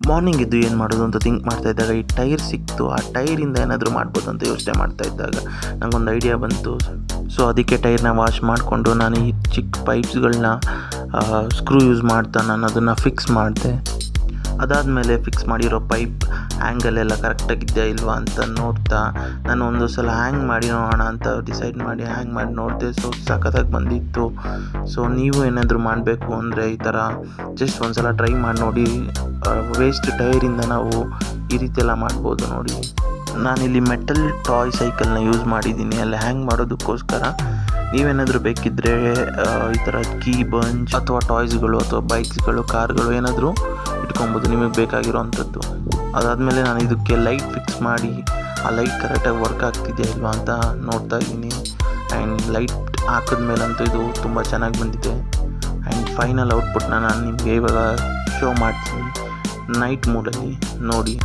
Morning ಎದ್ದು ಏನು ಮಾಡೋದು ಅಂತ ಥಿಂಕ್ ಮಾಡ್ತಾ ಇದ್ದಾಗ ಈ ಟೈರ್ ಸಿಕ್ತು. ಆ ಟೈರಿಂದ ಏನಾದರೂ ಮಾಡ್ಬೋದು ಅಂತ ಯೋಚನೆ ಮಾಡ್ತಾ ಇದ್ದಾಗ ನನಗೊಂದು ಐಡಿಯಾ ಬಂತು. ಸೊ ಅದಕ್ಕೆ ಟೈರ್ನ ವಾಶ್ ಮಾಡಿಕೊಂಡು ನಾನು ಈ ಚಿಕ್ಕ ಪೈಪ್ಸ್ಗಳನ್ನ ಸ್ಕ್ರೂ ಯೂಸ್ ಮಾಡ್ತಾ ನಾನು ಅದನ್ನು ಫಿಕ್ಸ್ ಮಾಡಿದೆ. ಅದಾದಮೇಲೆ ಫಿಕ್ಸ್ ಮಾಡಿರೋ ಪೈಪ್ ಆ್ಯಂಗಲೆಲ್ಲ ಕರೆಕ್ಟಾಗಿದೆಯಾ ಇಲ್ವಾ ಅಂತ ನೋಡ್ತಾ ನಾನು ಒಂದು ಸಲ ಹ್ಯಾಂಗ್ ಮಾಡಿ ನೋಡೋಣ ಅಂತ ಡಿಸೈಡ್ ಮಾಡಿ ಹ್ಯಾಂಗ್ ಮಾಡಿ ನೋಡಿದೆ. ಸೊ ಸಖತ್ತಾಗಿ ಬಂದಿತ್ತು. ಸೊ ನೀವು ಏನಾದರೂ ಮಾಡಬೇಕು ಅಂದರೆ ಈ ಥರ ಜಸ್ಟ್ ಒಂದು ಸಲ ಟ್ರೈ ಮಾಡಿ ನೋಡಿ. ವೇಸ್ಟ್ ಟೈರಿಂದ ನಾವು ಈ ರೀತಿಯೆಲ್ಲ ಮಾಡ್ಬೋದು ನೋಡಿ. ನಾನಿಲ್ಲಿ ಮೆಟಲ್ ಟಾಯ್ ಸೈಕಲ್ನ ಯೂಸ್ ಮಾಡಿದ್ದೀನಿ ಅಲ್ಲಿ ಹ್ಯಾಂಗ್ ಮಾಡೋದಕ್ಕೋಸ್ಕರ. ನೀವೇನಾದರೂ ಬೇಕಿದ್ದರೆ ಈ ಥರ ಕೀ ಬಂಚ್ ಅಥವಾ ಟಾಯ್ಸ್ಗಳು ಅಥವಾ ಬೈಕ್ಸ್ಗಳು ಕಾರ್ಗಳು ಏನಾದರೂ ಇಟ್ಕೊಬೋದು ನಿಮಗೆ ಬೇಕಾಗಿರೋವಂಥದ್ದು. ಅದಾದಮೇಲೆ ನಾನು ಇದಕ್ಕೆ ಲೈಟ್ ಫಿಕ್ಸ್ ಮಾಡಿ ಆ ಲೈಟ್ ಕರೆಕ್ಟಾಗಿ ವರ್ಕ್ ಆಗ್ತಿದೆಯಾ ಇಲ್ವಾ ಅಂತ ನೋಡ್ತಾ ಇದ್ದೀನಿ. ಆ್ಯಂಡ್ ಲೈಟ್ ಹಾಕಿದ್ಮೇಲಂತೂ ಇದು ತುಂಬ ಚೆನ್ನಾಗಿ ಬಂದಿದೆ. ಆ್ಯಂಡ್ ಫೈನಲ್ ಔಟ್ಪುಟ್ನ ನಾನು ನಿಮಗೆ ಇವಾಗ ಶೋ ಮಾಡ್ತೀನಿ ನೈಟ್ ಮೂಡಲ್ಲಿ ನೋಡಿ.